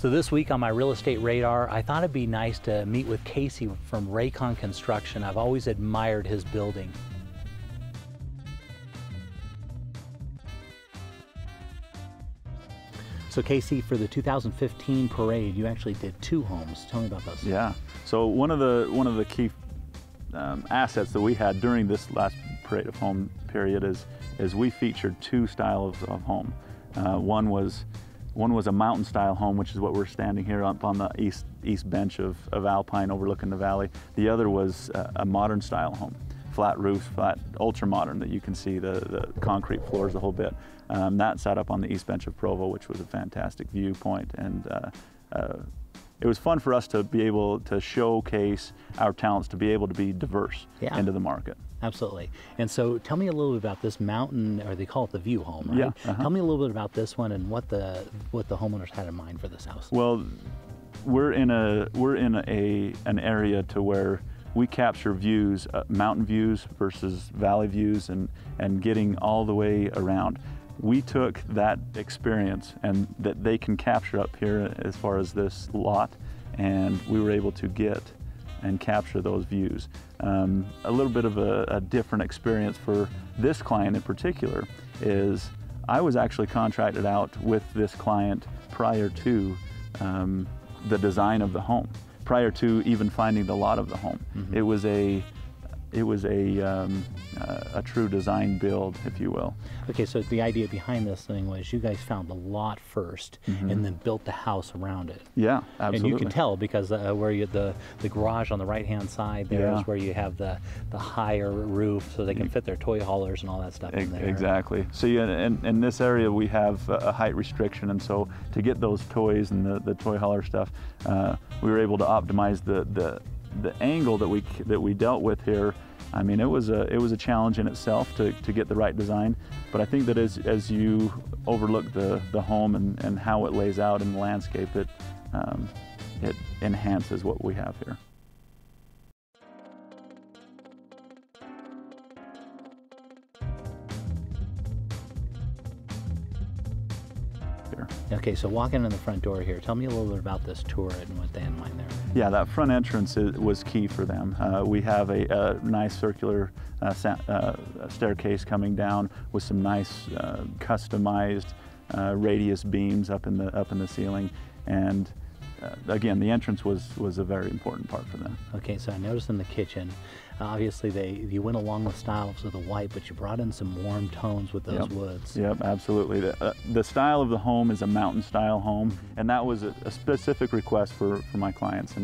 So this week on my real estate radar, I thought it'd be nice to meet with Casey from Raycon Construction. I've always admired his building. So Casey, for the 2015 parade, you actually did 2 homes. Tell me about those. Yeah. So one of the key assets that we had during this last Parade of Home period is we featured 2 styles of home. One was a mountain style home, which is what we're standing here up on the east bench of Alpine overlooking the valley. The other was a modern style home, flat roofs, flat, ultra modern, that you can see the concrete floors, the whole bit. That sat up on the east bench of Provo, which was a fantastic viewpoint, and it was fun for us to be able to showcase our talents, to be able to be diverse into the market. Absolutely. And so tell me a little bit about this mountain, or they call it the view home, right? Yeah. Tell me a little bit about this one and what the homeowners had in mind for this house. Well, we're in an area to where we capture views, mountain views versus valley views, and getting all the way around. We took that experience and that they can capture up here as far as this lot, and we were able to get and capture those views. A little bit of a different experience for this client in particular is I was actually contracted out with this client prior to the design of the home, prior to even finding the lot of the home. Mm-hmm. It was a true design build, if you will. Okay, so the idea behind this thing was you guys found the lot first, mm-hmm. and then built the house around it. Yeah, absolutely. And you can tell because where you the garage on the right-hand side there is where you have the higher roof, so they can fit their toy haulers and all that stuff in there. Exactly. So in this area we have a height restriction, and so to get those toys and the toy hauler stuff, we were able to optimize the angle that we dealt with here. I mean, it was a challenge in itself to get the right design, but I think that as you overlook the home and how it lays out in the landscape, it enhances what we have here. Okay, so walking in the front door here, tell me a little bit about this tour and what they had in mind there. Yeah, that front entrance was key for them. We have a nice circular staircase coming down with some nice customized radius beams up in the ceiling, and again, the entrance was a very important part for them. Okay, so I noticed in the kitchen, obviously you went along the styles of the white, but you brought in some warm tones with those woods. Yep, absolutely. The style of the home is a mountain style home, and that was a specific request for my clients.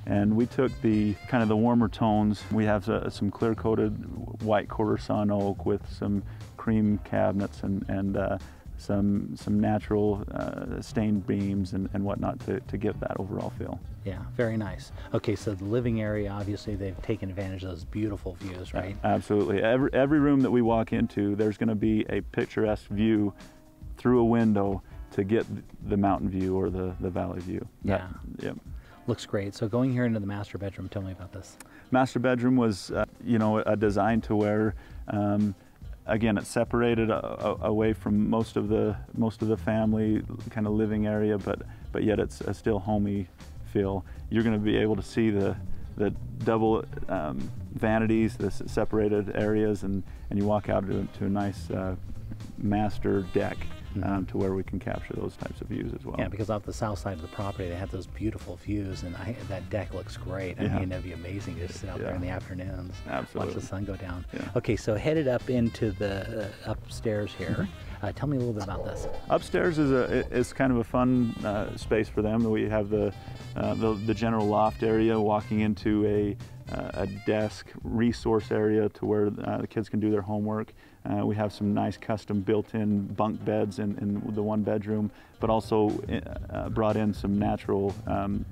And we took the kind of the warmer tones. We have some clear coated white quarter sawn oak with some cream cabinets and some natural stained beams and whatnot to give that overall feel. Yeah, very nice. Okay, so the living area, obviously they've taken advantage of those beautiful views, right? Absolutely. Every room that we walk into, there's going to be a picturesque view through a window to get the mountain view or the valley view. Yeah. Yep. Looks great. So going here into the master bedroom, tell me about this. Master bedroom was, a design to where, again, it's separated away from most of the family kind of living area, but yet it's a still homey feel. You're going to be able to see the double vanities, the separated areas, and you walk out to a nice master deck. To where we can capture those types of views as well. Yeah, because off the south side of the property, they have those beautiful views, and that deck looks great. I mean, it'd be amazing to sit out there in the afternoons, watch the sun go down. Yeah. Okay, so headed up into the upstairs here. Tell me a little bit about this. Upstairs is kind of a fun space for them. We have the general loft area, walking into a desk resource area to where the kids can do their homework. We have some nice custom built-in bunk beds in the one bedroom, but also brought in some natural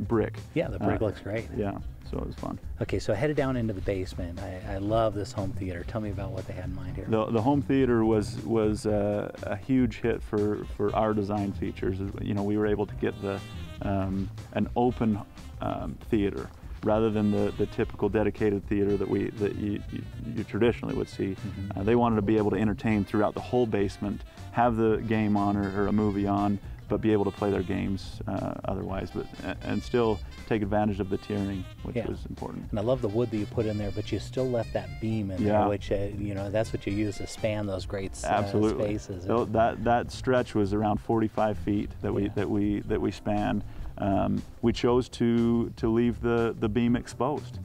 brick. Yeah, the brick looks great. Yeah, so it was fun. Okay, so headed down into the basement. I love this home theater. Tell me about what they had in mind here. The home theater was a huge hit for our design features. We were able to get an open theater, rather than the typical dedicated theater that you traditionally would see. Mm-hmm. They wanted to be able to entertain throughout the whole basement, have the game on or a movie on, but be able to play their games otherwise, and still take advantage of the tiering, which was important. And I love the wood that you put in there, but you still left that beam in there, which you know, that's what you use to span those great spaces. So that stretch was around 45 feet that we spanned. We chose to leave the beam exposed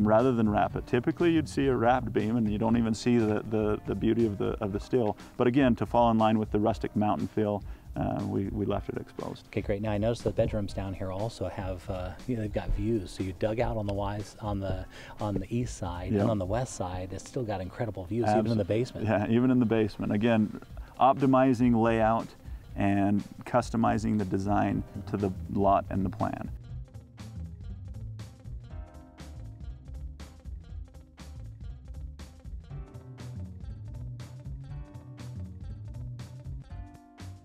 rather than wrap it. Typically you'd see a wrapped beam and you don't even see the beauty of the steel. But again, to fall in line with the rustic mountain feel, we left it exposed. Okay, great. Now I noticed the bedrooms down here also have you know, they've got views. So you dug out on the east side, and on the west side it's still got incredible views, even in the basement. Yeah, even in the basement. Again, optimizing layout and customizing the design to the lot and the plan.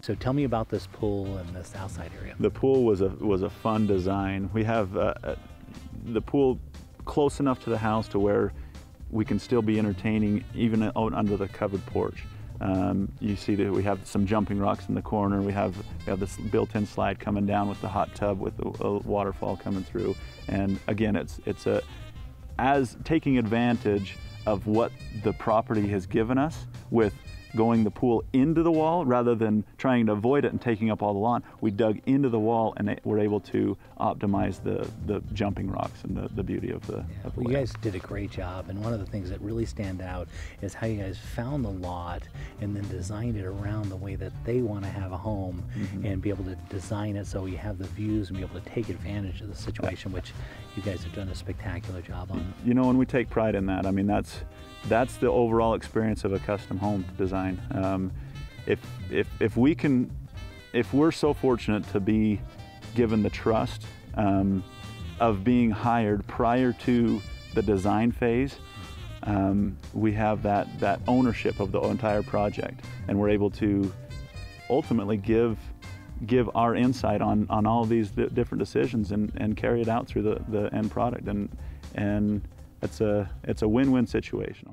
So tell me about this pool and this outside area. The pool was a fun design. We have the pool close enough to the house to where we can still be entertaining even out under the covered porch. You see that we have some jumping rocks in the corner. We have this built-in slide coming down with the hot tub with the waterfall coming through. And again, it's as taking advantage of what the property has given us with going the pool into the wall rather than trying to avoid it and taking up all the lawn. We dug into the wall and we're able to optimize the jumping rocks and the beauty of the well, you guys did a great job, and one of the things that really stand out is how you guys found the lot and then designed it around the way that they want to have a home, and be able to design it so you have the views and be able to take advantage of the situation, which you guys have done a spectacular job on. You know, and we take pride in that. I mean, that's the overall experience of a custom home design. If we're so fortunate to be given the trust of being hired prior to the design phase, we have that ownership of the entire project, and we're able to ultimately give our insight on all of these different decisions and carry it out through the end product, and it's a win-win situation.